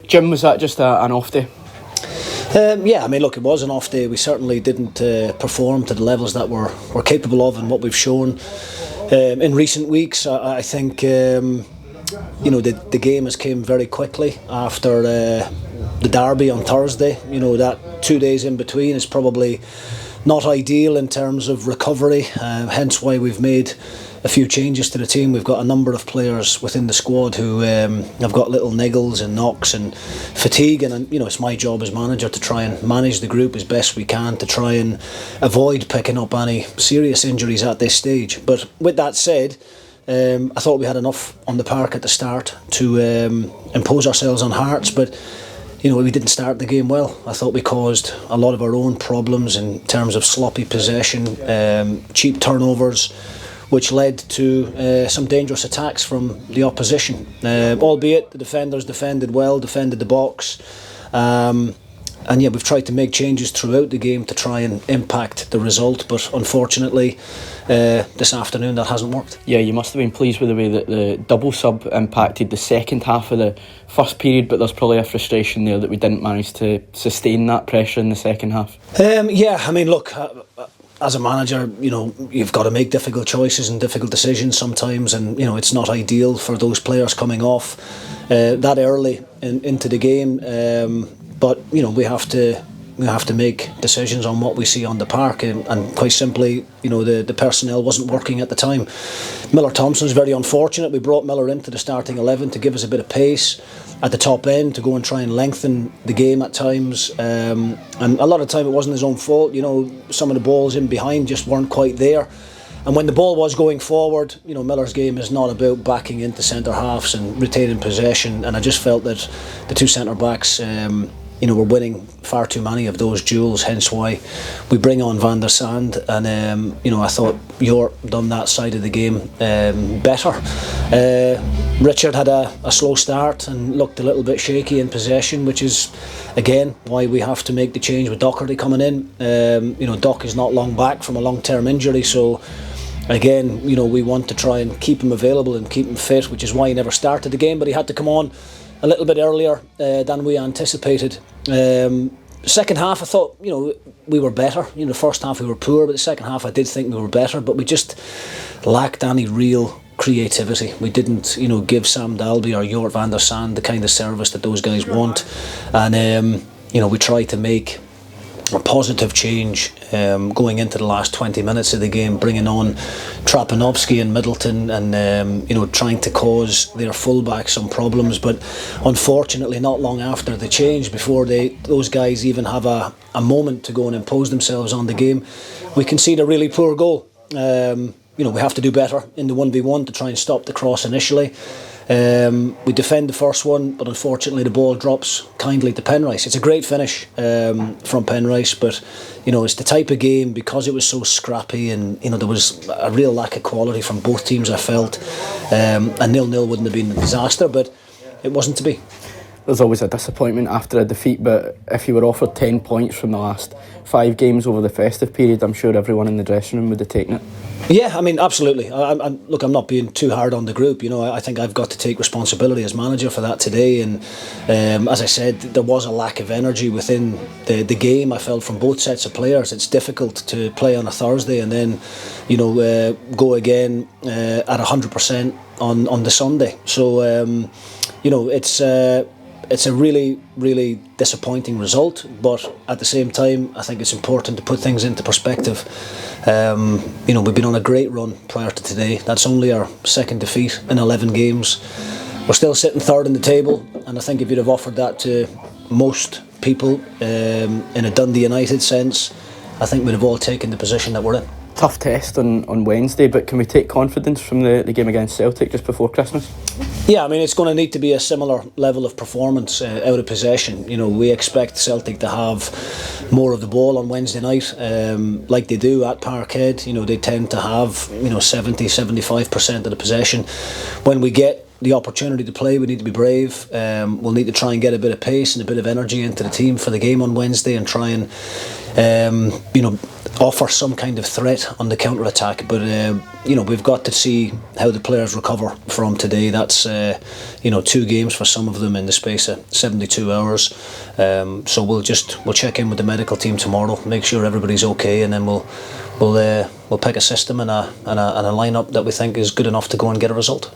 Jim, was that just an off day? Yeah, I mean, look, it was an off day. We certainly didn't perform to the levels that we're capable of and what we've shown in recent weeks. I think the game has came very quickly after the derby on Thursday. That 2 days in between is probably not ideal in terms of recovery, hence why we've made a few changes to the team. We've got a number of players within the squad who have got little niggles and knocks and fatigue, and it's my job as manager to try and manage the group as best we can to try and avoid picking up any serious injuries at this stage. But with that said, I thought we had enough on the park at the start to impose ourselves on Hearts, but we didn't start the game well. I thought we caused a lot of our own problems in terms of sloppy possession, cheap turnovers, which led to some dangerous attacks from the opposition. Albeit the defenders defended well, defended the box. And yeah, we've tried to make changes throughout the game to try and impact the result, but unfortunately this afternoon that hasn't worked. Yeah, you must have been pleased with the way that the double sub impacted the second half of the first period, but there's probably a frustration there that we didn't manage to sustain that pressure in the second half. Yeah, I mean, look, as a manager, you've got to make difficult choices and difficult decisions sometimes, and it's not ideal for those players coming off that early into the game. But we have to make decisions on what we see on the park, and quite simply, the personnel wasn't working at the time. Miller Thompson's very unfortunate. We brought Miller into the starting 11 to give us a bit of pace at the top end, to go and try and lengthen the game at times, and a lot of time it wasn't his own fault. Some of the balls in behind just weren't quite there. And when the ball was going forward, Miller's game is not about backing into centre halves and retaining possession, and I just felt that the two centre backs were winning far too many of those duels, hence why we bring on Van der Sande, and I thought York done that side of the game better. Richard had a slow start and looked a little bit shaky in possession, which is again why we have to make the change with Docherty coming in. Doc is not long back from a long-term injury, so again, we want to try and keep him available and keep him fit, which is why he never started the game, but he had to come on a little bit earlier than we anticipated. Second half, I thought we were better. The first half we were poor, but the second half I did think we were better, but we just lacked any real creativity. We didn't give Sam Dalby or Jort van der Sande the kind of service that those guys want, and we tried to make a positive change going into the last 20 minutes of the game, bringing on Trapanovsky and Middleton, and trying to cause their fullback some problems. But unfortunately, not long after the change, before those guys even have a moment to go and impose themselves on the game, we concede a really poor goal. We have to do better in the 1v1 to try and stop the cross initially. We defend the first one, but unfortunately the ball drops kindly to Penrice. It's a great finish from Penrice, but it's the type of game, because it was so scrappy, and there was a real lack of quality from both teams, I felt, and 0-0 wouldn't have been a disaster, but it wasn't to be. There's always a disappointment after a defeat, but if you were offered 10 points from the last 5 games over the festive period, I'm sure everyone in the dressing room would have taken it. Yeah, I mean, absolutely. Look, I'm not being too hard on the group. I think I've got to take responsibility as manager for that today. And as I said, there was a lack of energy within the game, I felt, from both sets of players. It's difficult to play on a Thursday and then, go again at 100% on the Sunday. So, it's a really, really disappointing result, but at the same time, I think it's important to put things into perspective. We've been on a great run prior to today. That's only our second defeat in 11 games. We're still sitting third in the table, and I think if you'd have offered that to most people in a Dundee United sense, I think we'd have all taken the position that we're in. Tough test on Wednesday, but can we take confidence from the game against Celtic just before Christmas? Yeah, I mean, it's going to need to be a similar level of performance out of possession. We expect Celtic to have more of the ball on Wednesday night, like they do at Parkhead. They tend to have 70-75% of the possession. When we get the opportunity to play, we need to be brave. We'll need to try and get a bit of pace and a bit of energy into the team for the game on Wednesday, and try and offer some kind of threat on the counter attack. But we've got to see how the players recover from today. That's 2 games for some of them in the space of 72 hours. So we'll check in with the medical team tomorrow, make sure everybody's okay, and then we'll pick a system and a lineup that we think is good enough to go and get a result.